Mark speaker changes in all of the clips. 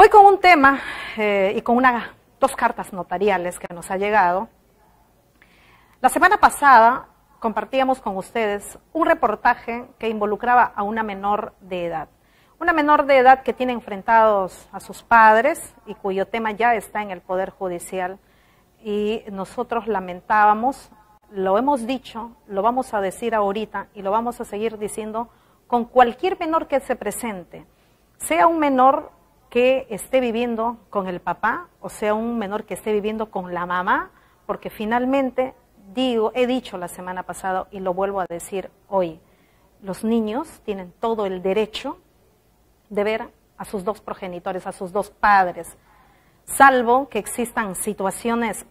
Speaker 1: Voy con un tema y con dos cartas notariales que nos ha llegado. La semana pasada compartíamos con ustedes un reportaje que involucraba a una menor de edad. Una menor de edad que tiene enfrentados a sus padres y cuyo tema ya está en el Poder Judicial. Y nosotros lamentábamos, lo hemos dicho, lo vamos a decir ahorita y lo vamos a seguir diciendo con cualquier menor que se presente, sea un menor que esté viviendo con el papá o sea un menor que esté viviendo con la mamá, porque finalmente he dicho la semana pasada y lo vuelvo a decir hoy, los niños tienen todo el derecho de ver a sus dos progenitores, a sus dos padres, salvo que existan situaciones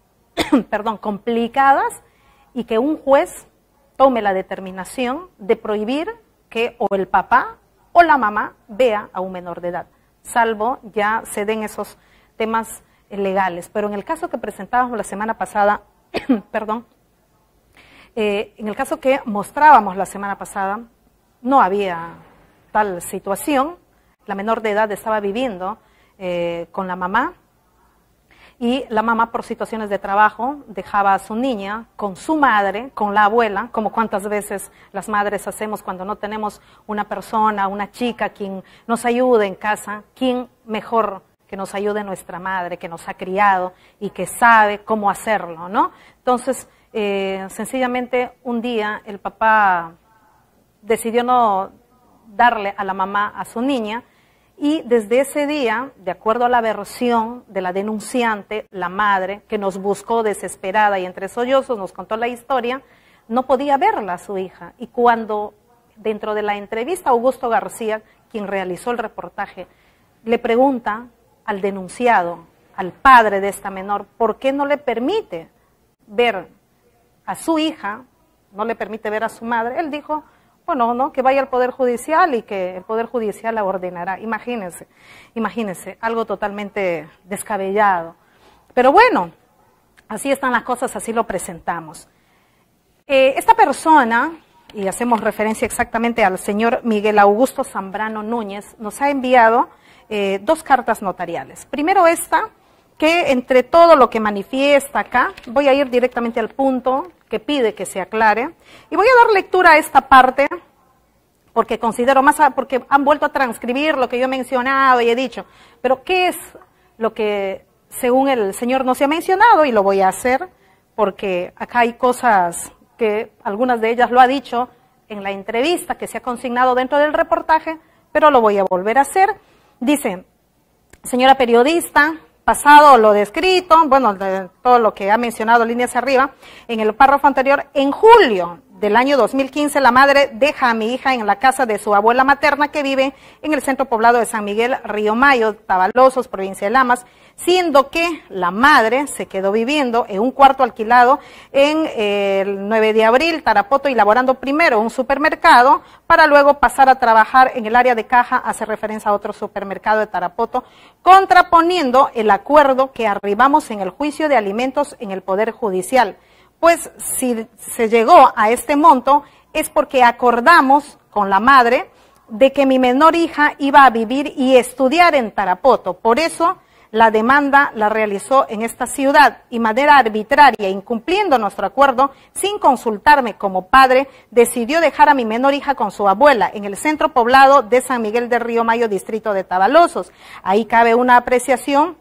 Speaker 1: complicadas y que un juez tome la determinación de prohibir que o el papá o la mamá vea a un menor de edad, salvo ya se den esos temas legales. Pero en el caso que presentábamos la semana pasada, en el caso que mostrábamos la semana pasada, no había tal situación. La menor de edad estaba viviendo con la mamá y la mamá por situaciones de trabajo dejaba a su niña con su madre, con la abuela, como cuántas veces las madres hacemos cuando no tenemos una persona, una chica quien nos ayude en casa, quién mejor que nos ayude nuestra madre, que nos ha criado y que sabe cómo hacerlo, ¿no? Entonces, sencillamente un día el papá decidió no darle a la mamá a su niña y desde ese día, de acuerdo a la versión de la denunciante, la madre, que nos buscó desesperada y entre sollozos nos contó la historia, no podía verla a su hija. Y cuando dentro de la entrevista Augusto García, quien realizó el reportaje, le pregunta al denunciado, al padre de esta menor, ¿por qué no le permite ver a su hija, no le permite ver a su madre? Él dijo, bueno, ¿no? Que vaya al Poder Judicial y que el Poder Judicial la ordenará. Imagínense, algo totalmente descabellado. Pero bueno, así están las cosas, así lo presentamos. Esta persona, y hacemos referencia exactamente al señor Miguel Augusto Zambrano Núñez, nos ha enviado dos cartas notariales. Primero esta, que entre todo lo que manifiesta acá, voy a ir directamente al punto que pide que se aclare, y voy a dar lectura a esta parte, porque considero porque han vuelto a transcribir lo que yo he mencionado y he dicho, pero ¿qué es lo que según el señor no se ha mencionado? Y lo voy a hacer, porque acá hay cosas que algunas de ellas lo ha dicho en la entrevista que se ha consignado dentro del reportaje, pero lo voy a volver a hacer. Dice, señora periodista, pasado lo descrito, bueno, de todo lo que ha mencionado líneas arriba, en el párrafo anterior, en julio del año 2015, la madre deja a mi hija en la casa de su abuela materna que vive en el centro poblado de San Miguel, Río Mayo, Tavalosos, provincia de Lamas, siendo que la madre se quedó viviendo en un cuarto alquilado en el 9 de abril, Tarapoto, y laborando primero un supermercado para luego pasar a trabajar en el área de caja, hace referencia a otro supermercado de Tarapoto, contraponiendo el acuerdo que arribamos en el juicio de alimentos en el Poder Judicial. Pues si se llegó a este monto es porque acordamos con la madre de que mi menor hija iba a vivir y estudiar en Tarapoto. Por eso la demanda la realizó en esta ciudad y de manera arbitraria, incumpliendo nuestro acuerdo, sin consultarme como padre, decidió dejar a mi menor hija con su abuela en el centro poblado de San Miguel de Río Mayo, distrito de Tavalosos. Ahí cabe una apreciación.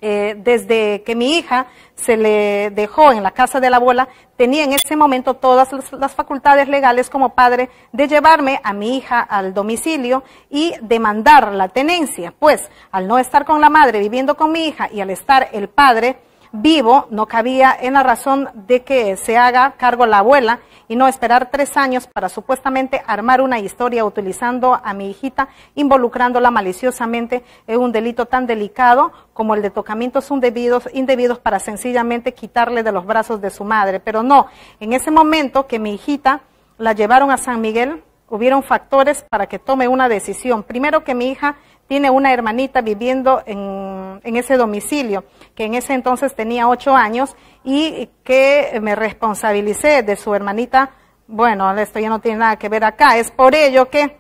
Speaker 1: Desde que mi hija se le dejó en la casa de la abuela, tenía en ese momento todas las facultades legales como padre de llevarme a mi hija al domicilio y demandar la tenencia. Pues al no estar con la madre viviendo con mi hija y al estar el padre vivo, no cabía en la razón de que se haga cargo la abuela y no esperar 3 años para supuestamente armar una historia utilizando a mi hijita, involucrándola maliciosamente en un delito tan delicado como el de tocamientos indebidos para sencillamente quitarle de los brazos de su madre. Pero no, en ese momento que mi hijita la llevaron a San Miguel, hubieron factores para que tome una decisión. Primero, que mi hija tiene una hermanita viviendo en ese domicilio, que en ese entonces tenía 8 años, y que me responsabilicé de su hermanita. Bueno, esto ya no tiene nada que ver acá. Es por ello que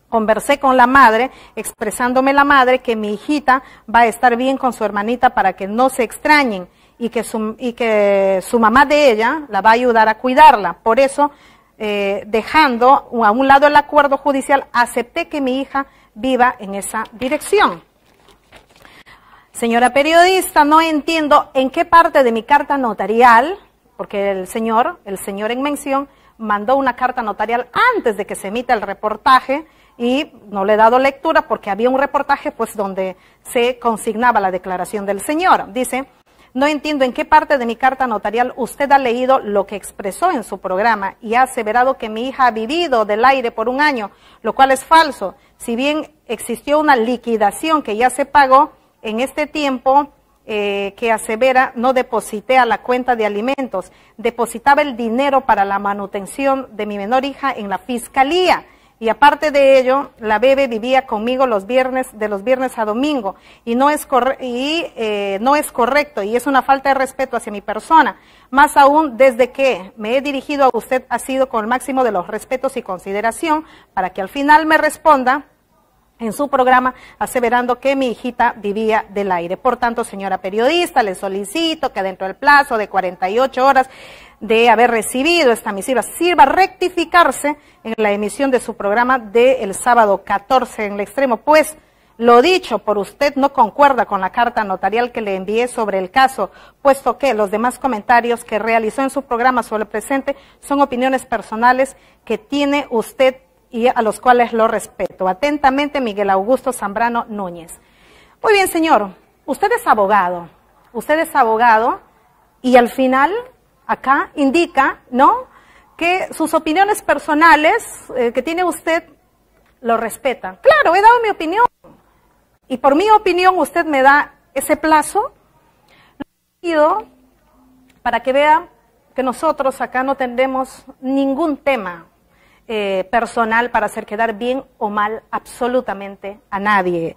Speaker 1: Conversé con la madre, expresándome la madre que mi hijita va a estar bien con su hermanita para que no se extrañen y que su mamá de ella la va a ayudar a cuidarla. Por eso, dejando a un lado el acuerdo judicial, acepté que mi hija viva en esa dirección. Señora periodista, no entiendo en qué parte de mi carta notarial, porque el señor en mención, mandó una carta notarial antes de que se emita el reportaje y no le he dado lectura porque había un reportaje pues donde se consignaba la declaración del señor. Dice, no entiendo en qué parte de mi carta notarial usted ha leído lo que expresó en su programa y ha aseverado que mi hija ha vivido del aire por 1 año, lo cual es falso. Si bien existió una liquidación que ya se pagó, en este tiempo que asevera no deposité a la cuenta de alimentos, depositaba el dinero para la manutención de mi menor hija en la fiscalía. Y aparte de ello, la bebé vivía conmigo de los viernes a domingo, y no es correcto, y es una falta de respeto hacia mi persona. Más aún, desde que me he dirigido a usted ha sido con el máximo de los respetos y consideración, para que al final me responda en su programa aseverando que mi hijita vivía del aire. Por tanto, señora periodista, le solicito que dentro del plazo de 48 horas de haber recibido esta misiva sirva rectificarse en la emisión de su programa del sábado 14 en el extremo, pues lo dicho por usted no concuerda con la carta notarial que le envié sobre el caso, puesto que los demás comentarios que realizó en su programa sobre el presente son opiniones personales que tiene usted y a los cuales lo respeto. Atentamente, Miguel Augusto Zambrano Núñez. Muy bien, señor, usted es abogado y al final acá indica, ¿no?, que sus opiniones personales que tiene usted lo respeta. Claro, he dado mi opinión y por mi opinión usted me da ese plazo. Lo pido para que vea que nosotros acá no tendremos ningún tema personal para hacer quedar bien o mal absolutamente a nadie,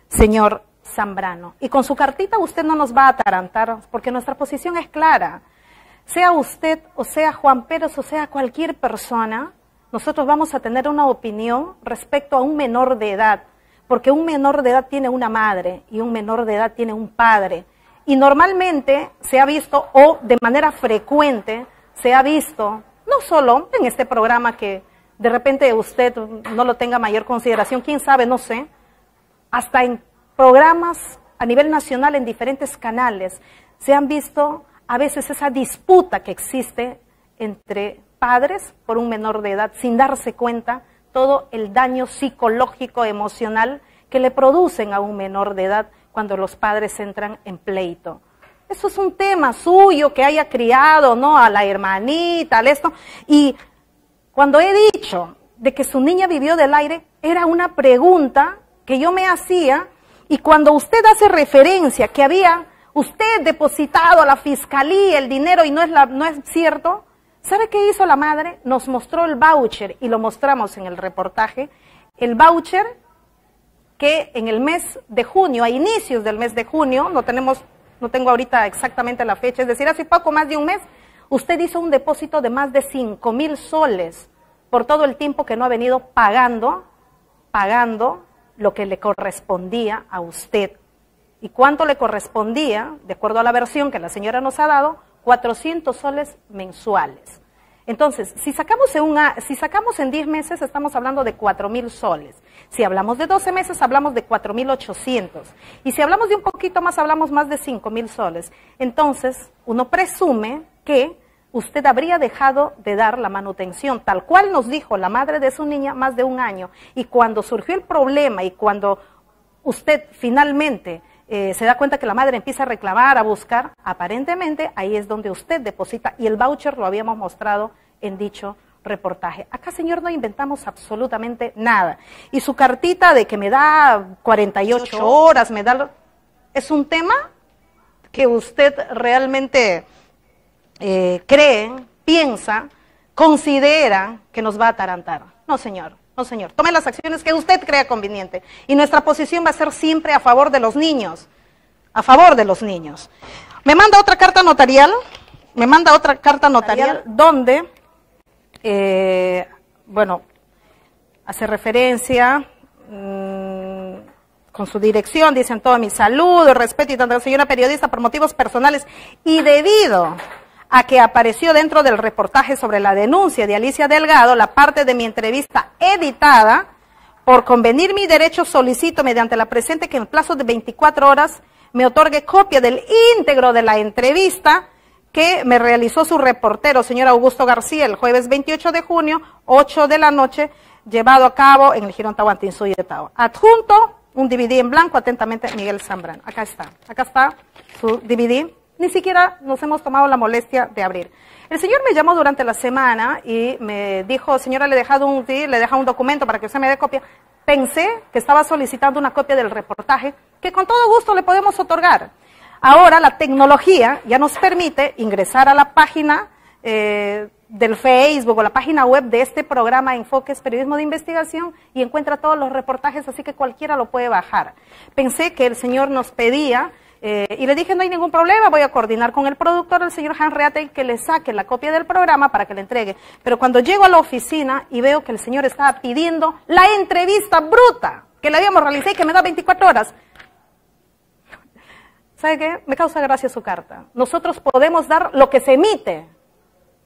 Speaker 1: señor Zambrano. Y con su cartita usted no nos va a atarantar, porque nuestra posición es clara. Sea usted, o sea Juan Pérez, o sea cualquier persona, nosotros vamos a tener una opinión respecto a un menor de edad, porque un menor de edad tiene una madre y un menor de edad tiene un padre. Y normalmente se ha visto, o de manera frecuente, se ha visto, no solo en este programa que de repente usted no lo tenga mayor consideración, quién sabe, no sé, hasta en programas a nivel nacional en diferentes canales, se han visto a veces esa disputa que existe entre padres por un menor de edad, sin darse cuenta todo el daño psicológico, emocional que le producen a un menor de edad cuando los padres entran en pleito. Eso es un tema suyo, que haya criado, ¿no?, a la hermanita, al esto. Y cuando he dicho de que su niña vivió del aire, era una pregunta que yo me hacía, y cuando usted hace referencia que había usted depositado a la fiscalía el dinero y no es cierto, ¿sabe qué hizo la madre? Nos mostró el voucher, y lo mostramos en el reportaje, el voucher que en el mes de junio, a inicios del mes de junio, no tengo ahorita exactamente la fecha, es decir, hace poco más de un mes, usted hizo un depósito de más de 5,000 soles por todo el tiempo que no ha venido pagando lo que le correspondía a usted. ¿Y cuánto le correspondía? De acuerdo a la versión que la señora nos ha dado, 400 soles mensuales. Entonces, si sacamos en 10 meses, estamos hablando de 4,000 soles. Si hablamos de 12 meses, hablamos de 4,800. Y si hablamos de un poquito más, hablamos más de 5,000 soles. Entonces, uno presume que usted habría dejado de dar la manutención, tal cual nos dijo la madre de su niña, más de 1 año. Y cuando surgió el problema y cuando usted finalmente se da cuenta que la madre empieza a reclamar, a buscar, aparentemente ahí es donde usted deposita, y el voucher lo habíamos mostrado en dicho reportaje. Acá, señor, no inventamos absolutamente nada. Y su cartita de que me da 48 horas, es un tema que usted realmente cree, piensa, considera que nos va a atarantar. No, señor. No, señor. Tome las acciones que usted crea conveniente. Y nuestra posición va a ser siempre a favor de los niños. A favor de los niños. Me manda otra carta notarial. donde, hace referencia con su dirección, dicen todo mi saludo, respeto y tanto señora periodista por motivos personales y debido a que apareció dentro del reportaje sobre la denuncia de Alicia Delgado, la parte de mi entrevista editada, por convenir mi derecho solicito mediante la presente que en el plazo de 24 horas me otorgue copia del íntegro de la entrevista que me realizó su reportero, señor Augusto García, el jueves 28 de junio, 8 de la noche, llevado a cabo en el Jirón Tahuantinsuyo de Tao. Adjunto, un DVD en blanco, atentamente, Miguel Zambrano. Acá está su DVD. Ni siquiera nos hemos tomado la molestia de abrir. El señor me llamó durante la semana y me dijo, señora, le he dejado un documento para que usted me dé copia. Pensé que estaba solicitando una copia del reportaje, que con todo gusto le podemos otorgar. Ahora la tecnología ya nos permite ingresar a la página del Facebook o la página web de este programa Enfoques Periodismo de Investigación y encuentra todos los reportajes, así que cualquiera lo puede bajar. Pensé que el señor nos pedía, y le dije no hay ningún problema, voy a coordinar con el productor, el señor Hans Reate, que le saque la copia del programa para que le entregue. Pero cuando llego a la oficina y veo que el señor estaba pidiendo la entrevista bruta que le habíamos realizado y que me da 24 horas, ¿sabe qué? Me causa gracia su carta. Nosotros podemos dar lo que se emite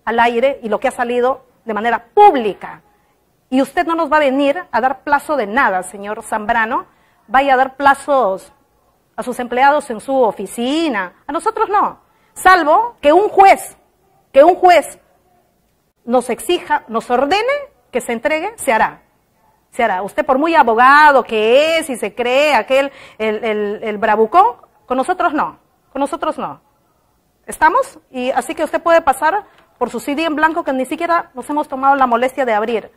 Speaker 1: al aire y lo que ha salido de manera pública. Y usted no nos va a venir a dar plazo de nada, señor Zambrano. Vaya a dar plazos a sus empleados en su oficina. A nosotros no. Salvo que un juez nos exija, nos ordene que se entregue, se hará. Se hará. Usted por muy abogado que es y se cree aquel, el bravucón, con nosotros no. Con nosotros no. ¿Estamos? Y así que usted puede pasar por su CD en blanco que ni siquiera nos hemos tomado la molestia de abrir,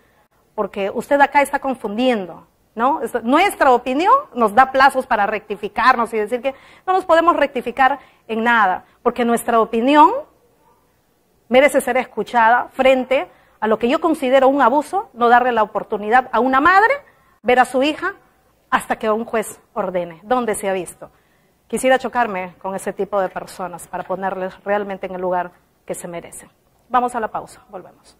Speaker 1: porque usted acá está confundiendo, ¿no? Nuestra opinión nos da plazos para rectificarnos y decir que no nos podemos rectificar en nada, porque nuestra opinión merece ser escuchada frente a lo que yo considero un abuso, no darle la oportunidad a una madre ver a su hija hasta que un juez ordene. ¿Dónde se ha visto? Quisiera chocarme con ese tipo de personas para ponerles realmente en el lugar que se merecen. Vamos a la pausa, volvemos.